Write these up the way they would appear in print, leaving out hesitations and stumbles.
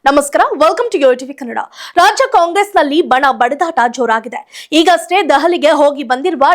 ನಮಸ್ಕಾರ, welcome to ಯೋಟಿವಿ Kannada. ರಾಜ್ಯ ಕಾಂಗ್ರೆಸ್ನಲ್ಲಿ ಬಣ ಬಡಿದಾಟ ಜೋರಾಗಿದೆ. ಈಗಷ್ಟೇ ದೆಹಲಿಗೆ ಹೋಗಿ ಬಂದಿರುವ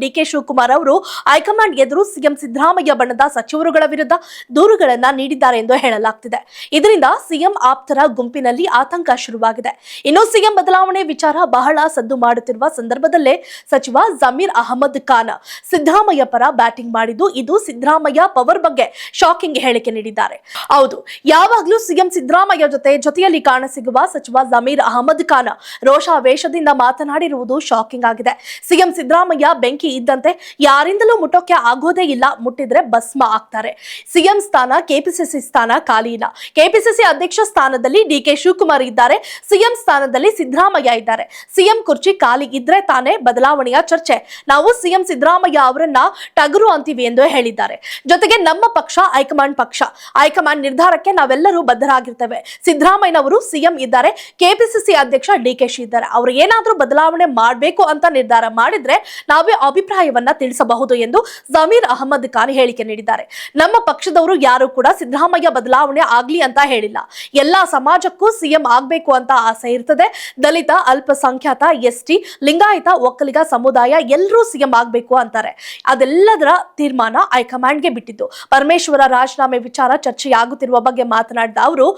ಡಿಕೆ ಶಿವಕುಮಾರ್ ಅವರು ಹೈಕಮಾಂಡ್ ಎದುರು ಸಿಎಂ ಸಿದ್ದರಾಮಯ್ಯ ಬಣದ ಸಚಿವರುಗಳ ವಿರುದ್ಧ ದೂರುಗಳನ್ನ ನೀಡಿದ್ದಾರೆ ಎಂದು ಹೇಳಲಾಗ್ತಿದೆ. ಇದರಿಂದ ಸಿಎಂ ಆಪ್ತರ ಗುಂಪಿನಲ್ಲಿ ಆತಂಕ ಶುರುವಾಗಿದೆ. ಇನ್ನು ಸಿಎಂ ಬದಲಾವಣೆ ವಿಚಾರ ಬಹಳ ಸದ್ದು ಮಾಡುತ್ತಿರುವ ಸಂದರ್ಭದಲ್ಲೇ ಸಚಿವ ಜಮೀರ್ ಅಹಮದ್ ಖಾನ್ ಸಿದ್ದರಾಮಯ್ಯ ಪರ ಬ್ಯಾಟಿಂಗ್ ಮಾಡಿದ್ದು, ಇದು ಸಿದ್ದರಾಮಯ್ಯ ಪವರ್ ಬಗ್ಗೆ ಶಾಕಿಂಗ್ ಹೇಳಿಕೆ ನೀಡಿದ್ದಾರೆ. ಹೌದು, ಯಾವಾಗಲೂ ಸಿಎಂ ಸಿದ್ದರಾಮಯ್ಯ ಜೊತೆಯಲ್ಲಿ ಕಾಣಸಿಗುವ ಸಚಿವ ಜಮೀರ್ ಅಹಮದ್ ಖಾನ್ ರೋಷಾವೇಶದಿಂದ ಮಾತನಾಡಿರುವುದು ಶಾಕಿಂಗ್ ಆಗಿದೆ. ಸಿಎಂ ಸಿದ್ದರಾಮಯ್ಯ ಬೆಂಕಿ ಇದ್ದಂತೆ, ಯಾರಿಂದಲೂ ಮುಟ್ಟೋಕೆ ಆಗೋದೇ ಇಲ್ಲ, ಮುಟ್ಟಿದ್ರೆ ಭಸ್ಮ ಆಗ್ತಾರೆ. ಸಿಎಂ ಸ್ಥಾನ, ಕೆಪಿಸಿಸಿ ಸ್ಥಾನ ಖಾಲಿ ಇಲ್ಲ. ಕೆಪಿಸಿಸಿ ಅಧ್ಯಕ್ಷ ಸ್ಥಾನದಲ್ಲಿ ಡಿಕೆ ಶಿವಕುಮಾರ್ ಇದ್ದಾರೆ, ಸಿಎಂ ಸ್ಥಾನದಲ್ಲಿ ಸಿದ್ದರಾಮಯ್ಯ ಇದ್ದಾರೆ. ಸಿಎಂ ಕುರ್ಚಿ ಖಾಲಿ ಇದ್ರೆ ತಾನೇ ಬದಲಾವಣೆಯ ಚರ್ಚೆ. ನಾವು ಸಿಎಂ ಸಿದ್ದರಾಮಯ್ಯ ಅವರನ್ನ ಟಗರು ಅಂತೀವಿ ಎಂದು ಹೇಳಿದ್ದಾರೆ. ಜೊತೆಗೆ ನಮ್ಮ ಪಕ್ಷ ಹೈಕಮಾಂಡ್ ನಿರ್ಧಾರಕ್ಕೆ ನಾವೆಲ್ಲರೂ ಬದ್ಧರಾಗಿರ್ತೇವೆ. ಸಿದ್ದರಾಮಯ್ಯನವರು ಸಿಎಂ ಇದ್ದಾರೆ, ಕೆಪಿಸಿಸಿ ಅಧ್ಯಕ್ಷ ಡಿಕೆಶಿ ಇದ್ದಾರೆ. ಅವರು ಏನಾದ್ರೂ ಬದಲಾವಣೆ ಮಾಡಬೇಕು ಅಂತ ನಿರ್ಧಾರ ಮಾಡಿದ್ರೆ ನಾವೇ ಅಭಿಪ್ರಾಯವನ್ನ ತಿಳಿಸಬಹುದು ಎಂದು ಜಮೀರ್ ಅಹಮದ್ ಖಾನ್ ಹೇಳಿಕೆ ನೀಡಿದ್ದಾರೆ. ನಮ್ಮ ಪಕ್ಷದವರು ಯಾರು ಕೂಡ ಸಿದ್ದರಾಮಯ್ಯ ಬದಲಾವಣೆ ಆಗ್ಲಿ ಅಂತ ಹೇಳಿಲ್ಲ. ಎಲ್ಲಾ ಸಮಾಜಕ್ಕೂ ಸಿಎಂ ಆಗ್ಬೇಕು ಅಂತ ಆಸೆ ಇರ್ತದೆ. ದಲಿತ, ಅಲ್ಪಸಂಖ್ಯಾತ, ಎಸ್ಟಿ, ಲಿಂಗಾಯತ, ಒಕ್ಕಲಿಗ ಸಮುದಾಯ ಎಲ್ಲರೂ ಸಿಎಂ ಆಗ್ಬೇಕು ಅಂತಾರೆ. ಅದೆಲ್ಲದರ ತೀರ್ಮಾನ ಹೈಕಮಾಂಡ್ಗೆ ಬಿಟ್ಟಿದ್ದು. ಪರಮೇಶ್ವರ ರಾಜೀನಾಮೆ ವಿಚಾರ ಚರ್ಚೆಯಾಗುತ್ತಿರುವ ಬಗ್ಗೆ ಮಾತನಾಡಿದ ಅವರು,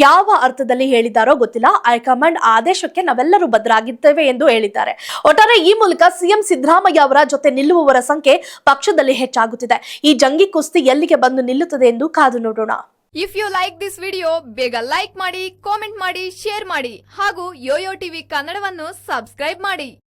ಯಾವ ಅರ್ಥದಲ್ಲಿ ಹೇಳಿದ್ದಾರೋ ಗೊತ್ತಿಲ್ಲ, ಹೈಕಮಾಂಡ್ ಆದೇಶಕ್ಕೆ ನಾವೆಲ್ಲರೂ ಬದ್ಧರಾಗಿರ್ತೇವೆ ಎಂದು ಹೇಳಿದ್ದಾರೆ. ಒಟ್ಟಾರೆ ಈ ಮೂಲಕ ಸಿಎಂ ಸಿದ್ದರಾಮಯ್ಯ ಅವರ ಜೊತೆ ನಿಲ್ಲುವವರ ಸಂಖ್ಯೆ ಪಕ್ಷದಲ್ಲಿ ಹೆಚ್ಚಾಗುತ್ತಿದೆ. ಈ ಜಂಗಿ ಕುಸ್ತಿ ಎಲ್ಲಿಗೆ ಬಂದು ನಿಲ್ಲುತ್ತದೆ ಎಂದು ಕಾದು ನೋಡೋಣ. If you like this video, ಬೇಗ ಲೈಕ್ ಮಾಡಿ, ಕಾಮೆಂಟ್ ಮಾಡಿ, ಶೇರ್ ಮಾಡಿ ಹಾಗೂ ಯೋಯೋ ಟಿವಿ ಕನ್ನಡವನ್ನು ಸಬ್ಸ್ಕ್ರೈಬ್ ಮಾಡಿ.